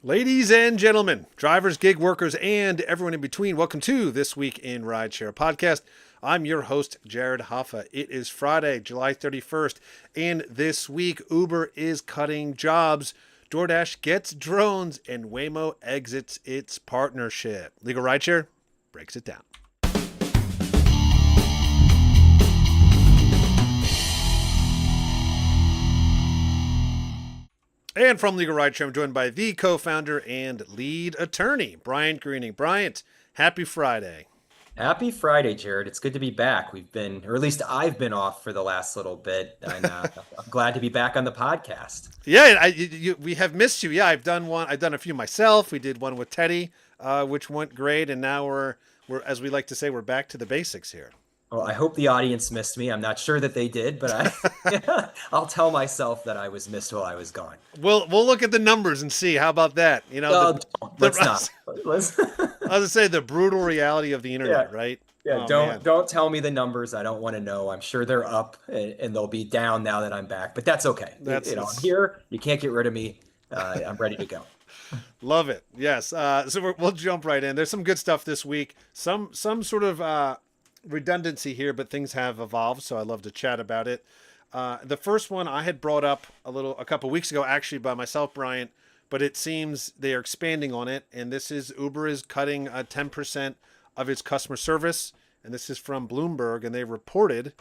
Ladies and gentlemen, drivers, gig workers, and everyone in between, welcome to This Week in Rideshare podcast. I'm your host, Jared Hoffa. It is Friday, July 31st, and this week, Uber is cutting jobs, DoorDash gets drones, and Waymo exits its partnership. Legal Rideshare breaks it down. And from Legal Rideshare, I'm joined by the co-founder and lead attorney, Bryant Greening. Bryant, happy Friday. Happy Friday, Jared. It's good to be back. Or at least I've been off for the last little bit, and I'm glad to be back on the podcast. Yeah, we have missed you. Yeah, I've done one. I've done a few myself. We did one with Teddy, which went great, and now we're as we like to say, we're back to the basics here. Well, I hope the audience missed me. I'm not sure that they did, but I'll tell myself that I was missed while I was gone. We'll look at the numbers and see. How about that? You know, let's not. I was gonna say the brutal reality of the internet, Yeah. right? Yeah, Oh, don't tell me the numbers. I don't want to know. I'm sure they're up and they'll be down now that I'm back, but that's okay. I'm here. You can't get rid of me. I'm ready to go. Love it. Yes. So we'll jump right in. There's some good stuff this week. Some sort of redundancy here, but things have evolved, so I love to chat about it. The first one I had brought up a couple weeks ago, actually by myself, Bryant, but it seems they are expanding on it, and this is Uber is cutting 10% of its customer service, and this is from Bloomberg, and they reported,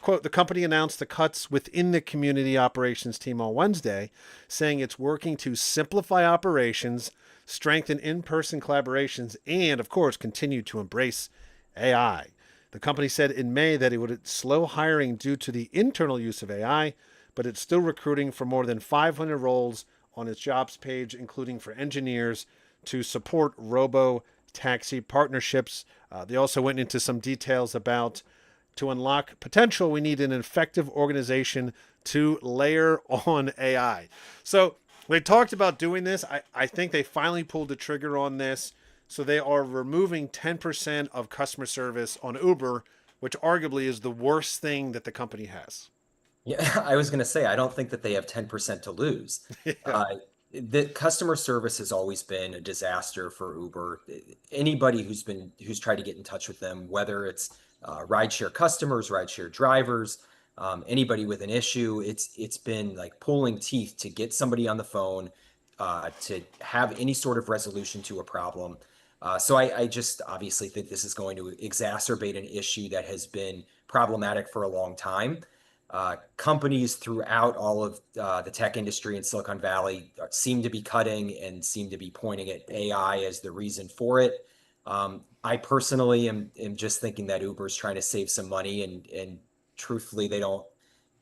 quote, the company announced the cuts within the community operations team on Wednesday, saying it's working to simplify operations, strengthen in-person collaborations, and, of course, continue to embrace AI. The company said in May that it would slow hiring due to the internal use of AI, but it's still recruiting for more than 500 roles on its jobs page, including for engineers to support Robotaxi partnerships. They also went into some details about to unlock potential, we need an effective organization to layer on AI. So they talked about doing this. I think they finally pulled the trigger on this. So they are removing 10% of customer service on Uber, which arguably is the worst thing that the company has. Yeah, I was going to say, I don't think that they have 10% to lose. Yeah. The customer service has always been a disaster for Uber. Anybody who's tried to get in touch with them, whether it's rideshare customers, rideshare drivers, anybody with an issue, it's been like pulling teeth to get somebody on the phone, to have any sort of resolution to a problem. So I just obviously think this is going to exacerbate an issue that has been problematic for a long time. Companies throughout all of the tech industry in Silicon Valley seem to be cutting and seem to be pointing at AI as the reason for it. I personally am just thinking that Uber is trying to save some money, and truthfully, they don't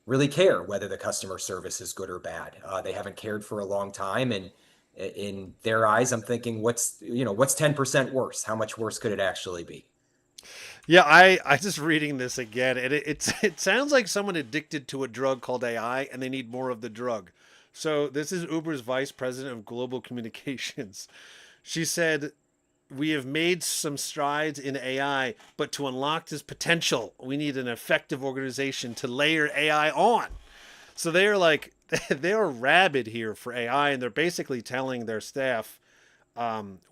really care whether the customer service is good or bad. They haven't cared for a long time, and in their eyes, I'm thinking, what's 10% worse? How much worse could it actually be? Yeah, I just reading this again, and it sounds like someone addicted to a drug called AI, and they need more of the drug. So this is Uber's vice president of global communications. She said, we have made some strides in AI, but to unlock this potential, we need an effective organization to layer AI on. So they're like, they're rabid here for AI, and they're basically telling their staff,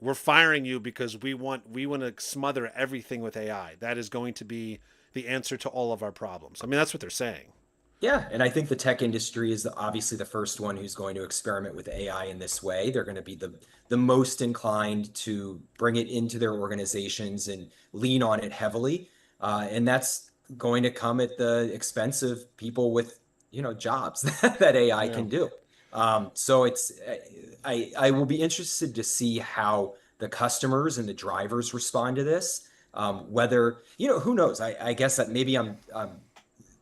we're firing you because we want to smother everything with AI. That is going to be the answer to all of our problems. I mean, that's what they're saying. Yeah, and I think the tech industry is obviously the first one who's going to experiment with AI in this way. They're going to be the most inclined to bring it into their organizations and lean on it heavily, and that's going to come at the expense of people with jobs that AI Yeah. can do. So I will be interested to see how the customers and the drivers respond to this. Whether who knows? I guess that maybe I'm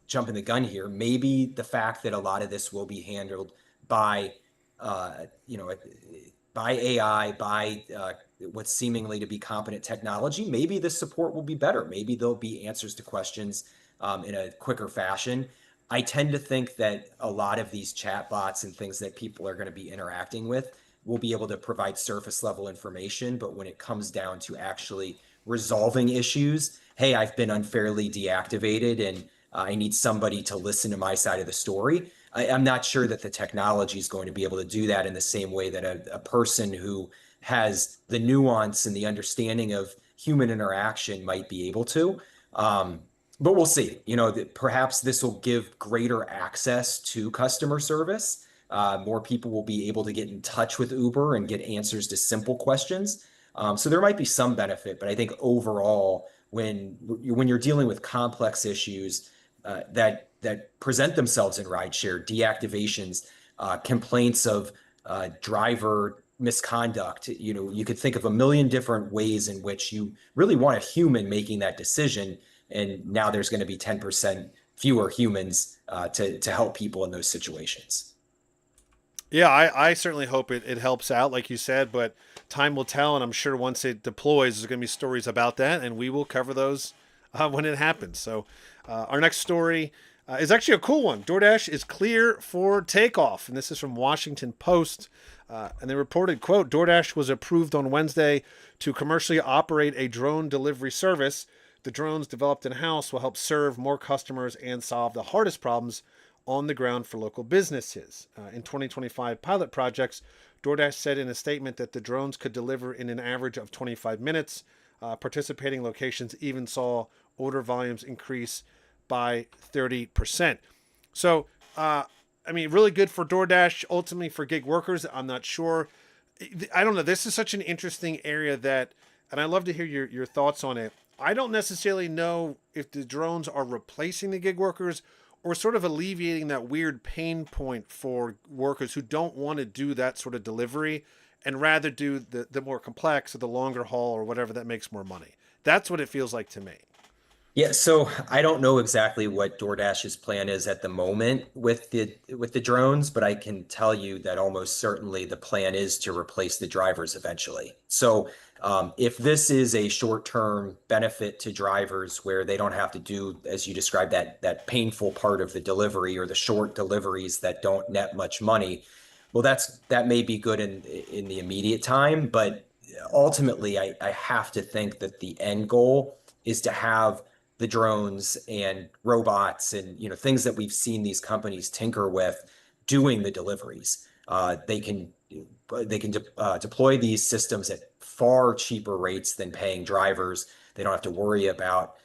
jumping the gun here. Maybe the fact that a lot of this will be handled by uh, you know by AI, by what's seemingly to be competent technology, maybe the support will be better. Maybe there'll be answers to questions in a quicker fashion. I tend to think that a lot of these chatbots and things that people are going to be interacting with will be able to provide surface level information. But when it comes down to actually resolving issues, hey, I've been unfairly deactivated and I need somebody to listen to my side of the story. I'm not sure that the technology is going to be able to do that in the same way that a person who has the nuance and the understanding of human interaction might be able to. Um, but we'll see. Perhaps this will give greater access to customer service. More people will be able to get in touch with Uber and get answers to simple questions. So there might be some benefit, but I think overall, when you're dealing with complex issues that present themselves in rideshare, deactivations, complaints of driver misconduct, you could think of a million different ways in which you really want a human making that decision, and now there's going to be 10% fewer humans to help people in those situations. Yeah, I certainly hope it helps out, like you said, but time will tell, and I'm sure once it deploys, there's going to be stories about that, and we will cover those when it happens. So, our next story is actually a cool one. DoorDash is clear for takeoff, and this is from Washington Post. And they reported, quote, DoorDash was approved on Wednesday to commercially operate a drone delivery service. The drones developed in-house will help serve more customers and solve the hardest problems on the ground for local businesses. In 2025 pilot projects, DoorDash said in a statement that the drones could deliver in an average of 25 minutes. Participating locations even saw order volumes increase by 30%. So, I mean, really good for DoorDash, ultimately for gig workers. I'm not sure. I don't know. This is such an interesting area that, and I'd love to hear your thoughts on it. I don't necessarily know if the drones are replacing the gig workers or sort of alleviating that weird pain point for workers who don't want to do that sort of delivery and rather do the more complex or the longer haul or whatever that makes more money. That's what it feels like to me. Yeah, so I don't know exactly what DoorDash's plan is at the moment with the drones, but I can tell you that almost certainly the plan is to replace the drivers eventually. So if this is a short-term benefit to drivers where they don't have to do, as you described, that painful part of the delivery or the short deliveries that don't net much money, well, that may be good in the immediate time, but ultimately, I have to think that the end goal is to have the drones and robots and things that we've seen these companies tinker with doing the deliveries. They can deploy these systems at far cheaper rates than paying drivers. They don't have to worry about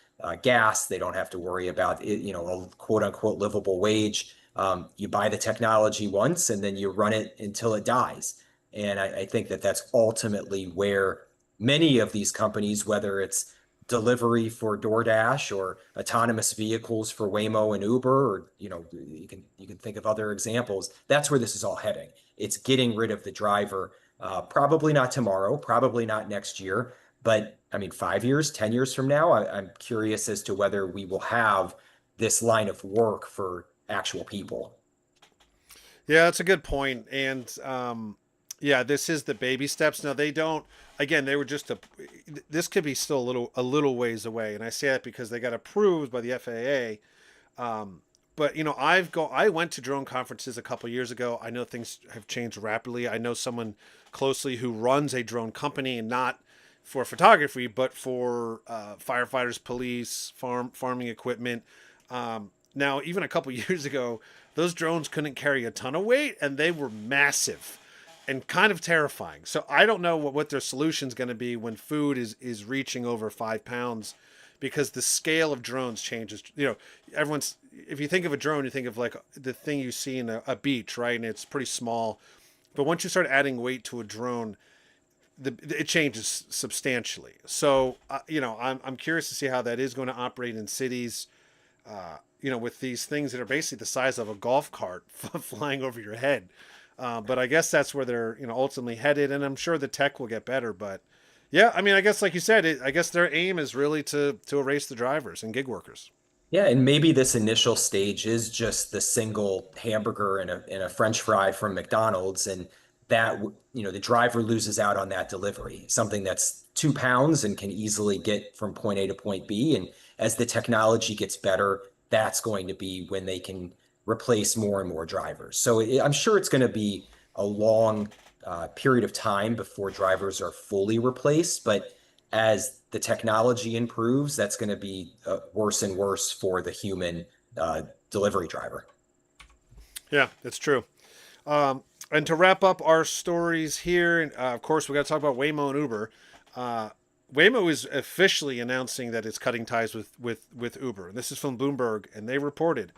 gas. They don't have to worry about a quote unquote livable wage. You buy the technology once and then you run it until it dies. And I think that that's ultimately where many of these companies, whether it's delivery for DoorDash or autonomous vehicles for Waymo and Uber, or you can think of other examples. That's where this is all heading. It's getting rid of the driver. Probably not tomorrow, probably not next year, but I mean, 5 years, 10 years from now, I'm curious as to whether we will have this line of work for actual people. Yeah, that's a good point. And yeah, this is the baby steps. Now they don't. Again, they were just a. This could be still a little ways away, and I say that because they got approved by the FAA. But I went to drone conferences a couple years ago. I know things have changed rapidly. I know someone closely who runs a drone company, and not for photography, but for firefighters, police, farming equipment. Now, even a couple years ago, those drones couldn't carry a ton of weight, and they were massive and kind of terrifying. So I don't know what their solution is going to be when food is reaching over 5 pounds, because the scale of drones changes. Everyone's, if you think of a drone, you think of like the thing you see in a beach, right? And it's pretty small. But once you start adding weight to a drone, it changes substantially. So I'm curious to see how that is going to operate in cities. With these things that are basically the size of a golf cart flying over your head. But I guess that's where they're ultimately headed, and I'm sure the tech will get better. But yeah, I mean, I guess like you said, I guess their aim is really to erase the drivers and gig workers. Yeah, and maybe this initial stage is just the single hamburger and a French fry from McDonald's, and the driver loses out on that delivery, something that's 2 pounds and can easily get from point A to point B. And as the technology gets better, that's going to be when they can replace more and more drivers. So I'm sure it's going to be a long period of time before drivers are fully replaced, but as the technology improves, that's going to be worse and worse for the human delivery driver. Yeah, it's true. And to wrap up our stories here, of course, we got to talk about Waymo and Uber. Uh, Waymo is officially announcing that it's cutting ties with Uber. This is from Bloomberg, and they reported,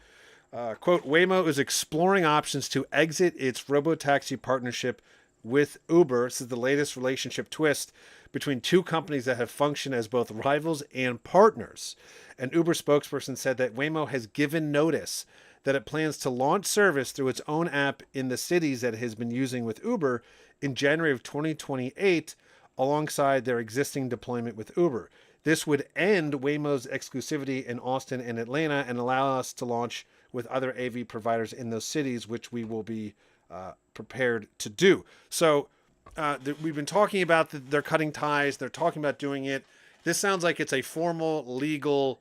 quote, Waymo is exploring options to exit its robotaxi partnership with Uber. This is the latest relationship twist between two companies that have functioned as both rivals and partners. An Uber spokesperson said that Waymo has given notice that it plans to launch service through its own app in the cities that it has been using with Uber in January of 2028, alongside their existing deployment with Uber. This would end Waymo's exclusivity in Austin and Atlanta and allow us to launch with other AV providers in those cities, which we will be prepared to do. So we've been talking about they're cutting ties. They're talking about doing it. This sounds like it's a formal legal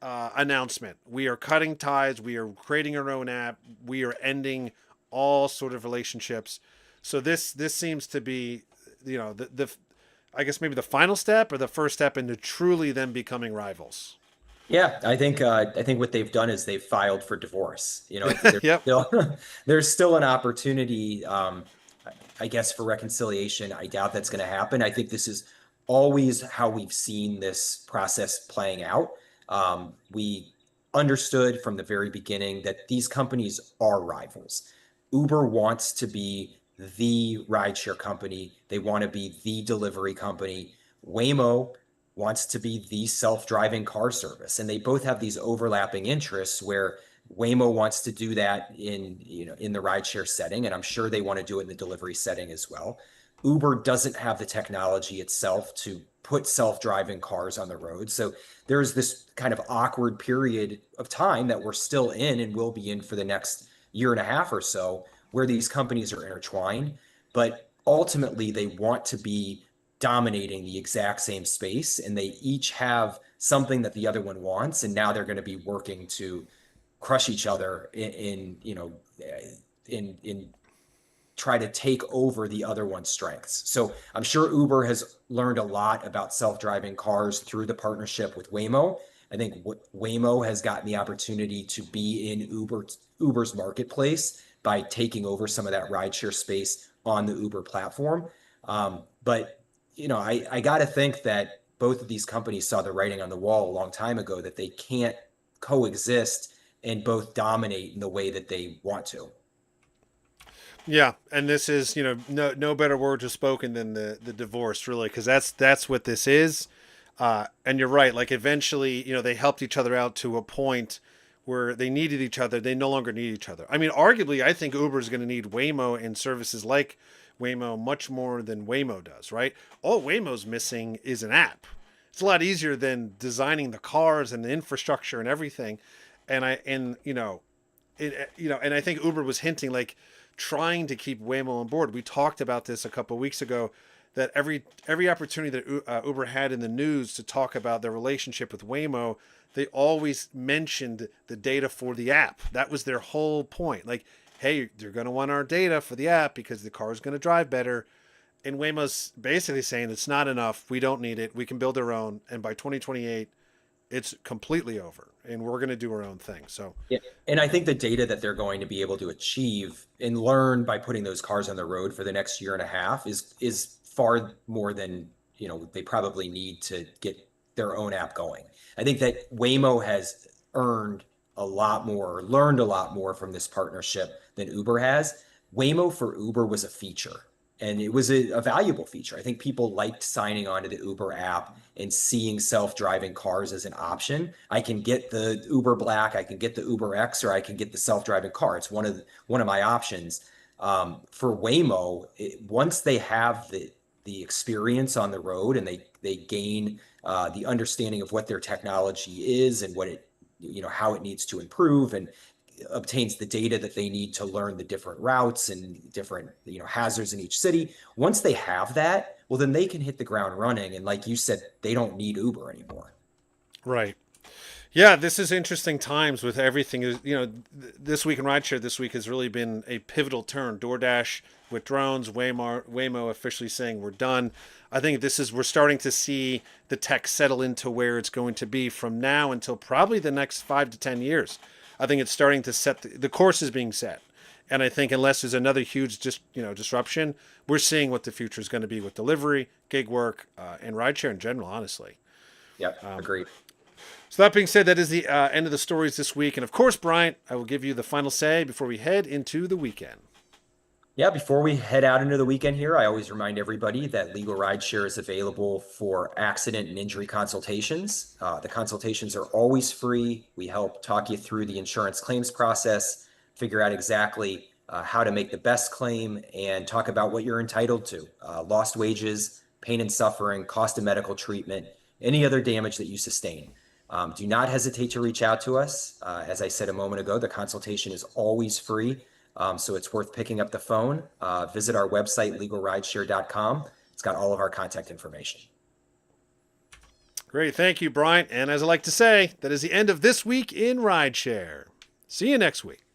announcement. We are cutting ties. We are creating our own app. We are ending all sort of relationships. So this seems to be, the I guess maybe the final step or the first step into truly them becoming rivals. Yeah, I think what they've done is they've filed for divorce. There's Yep. still there's still an opportunity, I guess, for reconciliation. I doubt that's going to happen. I think this is always how we've seen this process playing out. We understood from the very beginning that these companies are rivals. Uber wants to be the rideshare company. They want to be the delivery company. Waymo wants to be the self-driving car service, and they both have these overlapping interests where Waymo wants to do that in the rideshare setting, and I'm sure they want to do it in the delivery setting as well. Uber doesn't have the technology itself to put self-driving cars on the road. So there's this kind of awkward period of time that we're still in and will be in for the next year and a half or so, where these companies are intertwined. But ultimately, they want to be dominating the exact same space, and they each have something that the other one wants, and now they're going to be working to crush each other in try to take over the other one's strengths. So I'm sure Uber has learned a lot about self-driving cars through the partnership with Waymo. I think Waymo has gotten the opportunity to be in Uber's marketplace by taking over some of that rideshare space on the Uber platform. But I got to think that both of these companies saw the writing on the wall a long time ago that they can't coexist and both dominate in the way that they want to. Yeah, and this is no better words are spoken than the divorce really, because that's what this is. And you're right. Like eventually, they helped each other out to a point where they needed each other. They no longer need each other. I mean, arguably, I think Uber is going to need Waymo and services like Waymo much more than Waymo does. Right? All Waymo's missing is an app. It's a lot easier than designing the cars and the infrastructure and everything. And and I think Uber was hinting like trying to keep Waymo on board. We talked about this a couple of weeks ago that every opportunity that Uber had in the news to talk about their relationship with Waymo, they always mentioned the data for the app. That was their whole point. Like, hey, you're going to want our data for the app because the car is going to drive better. And Waymo's basically saying it's not enough. We don't need it. We can build our own. And by 2028, it's completely over. And we're going to do our own thing. So, Yeah. And I think the data that they're going to be able to achieve and learn by putting those cars on the road for the next year and a half is far more than, they probably need to get their own app going. I think that Waymo has earned a lot more, learned a lot more from this partnership than Uber has. Waymo for Uber was a feature, and it was a valuable feature. I think people liked signing on to the Uber app and seeing self-driving cars as an option. I can get the Uber Black, I can get the Uber X, or I can get the self-driving car. It's one of my options. For Waymo, once they have the experience on the road and they gain the understanding of what their technology is and what how it needs to improve, and obtains the data that they need to learn the different routes and different hazards in each city. Once they have that, well, then they can hit the ground running, and like you said, they don't need Uber anymore. right. Yeah, this is interesting times with everything. This week in rideshare this week has really been a pivotal turn. DoorDash with drones, Waymo officially saying we're done. I think we're starting to see the tech settle into where it's going to be from now until probably the next 5 to 10 years. I think it's starting to set the course is being set. And I think unless there's another huge disruption, we're seeing what the future is going to be with delivery, gig work, and rideshare in general, honestly. Yep, agreed. So that being said, that is the end of the stories this week. And of course, Bryant, I will give you the final say before we head into the weekend. Yeah, before we head out into the weekend here, I always remind everybody that Legal Rideshare is available for accident and injury consultations. The consultations are always free. We help talk you through the insurance claims process, figure out exactly how to make the best claim, and talk about what you're entitled to. Lost wages, pain and suffering, cost of medical treatment, any other damage that you sustain. Do not hesitate to reach out to us. As I said a moment ago, the consultation is always free. So it's worth picking up the phone. Visit our website, legalrideshare.com. It's got all of our contact information. Great. Thank you, Bryant. And as I like to say, that is the end of this week in Rideshare. See you next week.